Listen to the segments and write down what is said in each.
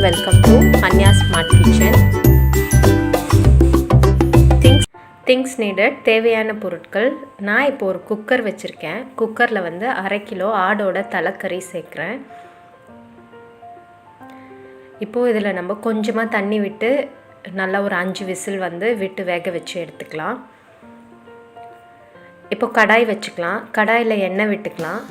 welcome to HANYA'S Smart Kitchen. Things needed தேவையான பொருட்கள். நான் இப்போ ஒரு குக்கர் வச்சிருக்கேன். குக்கர்ல வந்து 1/2 கிலோ ஆடோட தலைக்கறி சேர்க்கிறேன். இப்போ இதில நம்ம கொஞ்சமா தண்ணி விட்டு நல்லா ஒரு 5 விசில் வந்து விட்டு வேக வச்சு எடுத்துக்கலாம். இப்போ கடாய் வச்சுக்கலாம். கடாயில எண்ணெய் விட்டுக்கலாம்.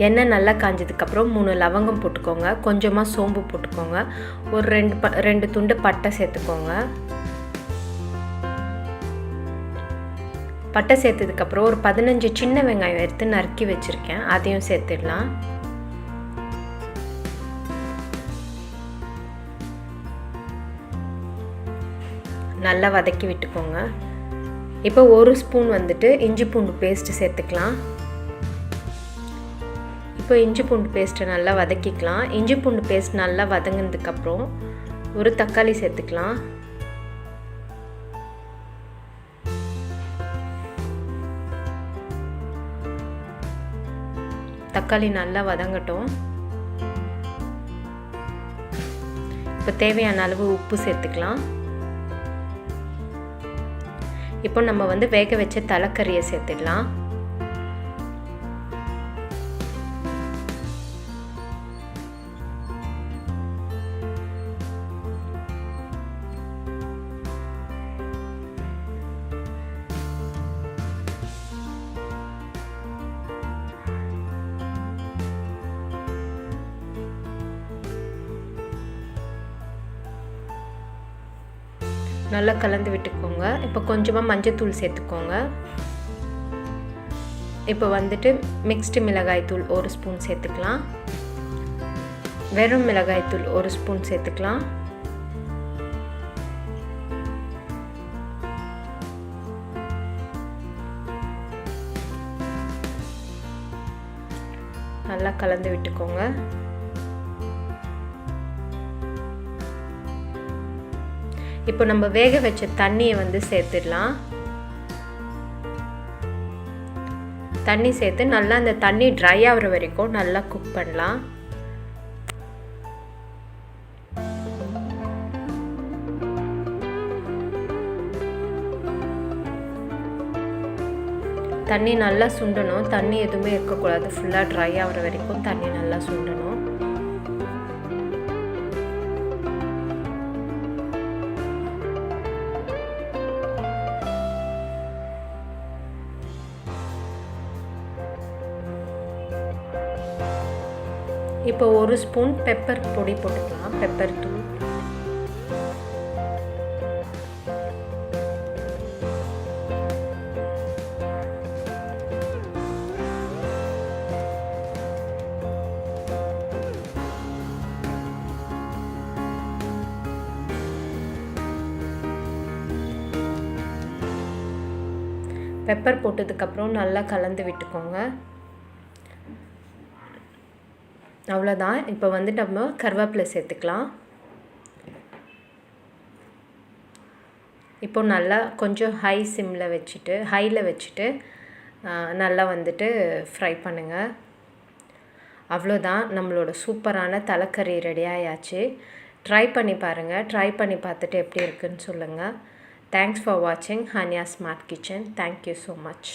எண்ணெய் நல்லா காஞ்சதுக்கு அப்புறம் 3 லவங்கம் போட்டுக்கோங்க. கொஞ்சமா சோம்பு போட்டுக்கோங்க. ஒரு 2 துண்டு பட்டை சேர்த்துக்கோங்க. பட்டை சேர்த்ததுக்கு அப்புறம் ஒரு 15 சின்ன வெங்காயம் எடுத்து நறுக்கி வச்சிருக்கேன். அதையும் சேர்த்துடலாம். நல்லா வதக்கி விட்டுக்கோங்க. இப்போ 1 ஸ்பூன் வந்துட்டு இஞ்சி பூண்டு பேஸ்ட் சேர்த்துக்கலாம். இப்போ இஞ்சி பூண்டு பேஸ்ட்டை நல்லா வதக்கிக்கலாம். இஞ்சி பூண்டு பேஸ்ட் நல்லா வதங்கினதுக்கப்புறம் ஒரு தக்காளி சேர்த்துக்கலாம். தக்காளி நல்லா வதங்கட்டும். இப்போ தேவையான அளவு உப்பு சேர்த்துக்கலாம். இப்போ நம்ம வந்து வேக வச்ச தலைக்கறியை சேர்த்துடலாம். நல்லா கலந்து விட்டுக்கோங்க. இப்போ கொஞ்சமாக மஞ்சள் சேர்த்துக்கோங்க. இப்போ வந்துட்டு மிக்ஸ்டு மிளகாய் தூள் 1 ஸ்பூன் சேர்த்துக்கலாம். வெறும் மிளகாய் தூள் 1 ஸ்பூன் சேர்த்துக்கலாம். நல்லா கலந்து விட்டுக்கோங்க. இப்போ நம்ம வேக வச்ச தண்ணியை வந்து சேர்த்துடலாம். தண்ணி சேர்த்து நல்லா அந்த தண்ணி ட்ரை ஆகிற வரைக்கும் நல்லா குக் பண்ணலாம். தண்ணி நல்லா சுண்டணும். தண்ணி எதுவுமே இருக்கக்கூடாது. ஃபுல்லாக ட்ரை ஆகிற வரைக்கும் தண்ணி நல்லா சுண்டணும். இப்போ 1 ஸ்பூன் பெப்பர் பொடி போட்டுக்கலாம். பெப்பர் தூள். பெப்பர் போட்டதுக்கப்புறம் நல்லா கலந்து விட்டுக்கோங்க. அவ்வளோதான். இப்போ வந்து நம்ம கருவேப்பிலை சேர்த்துக்கலாம். இப்போ நல்லா கொஞ்சம் ஹையில் வச்சுட்டு நல்லா வந்துட்டு ஃப்ரை பண்ணுங்கள். அவ்வளோதான். நம்மளோட சூப்பரான தலைக்கறி ரெடி ஆயாச்சு. ட்ரை பண்ணி பாருங்கள். ட்ரை பண்ணி பார்த்துட்டு எப்படி இருக்குன்னு சொல்லுங்கள். தேங்க்ஸ் ஃபார் வாட்சிங் Hanya's smart kitchen. Thank you so much.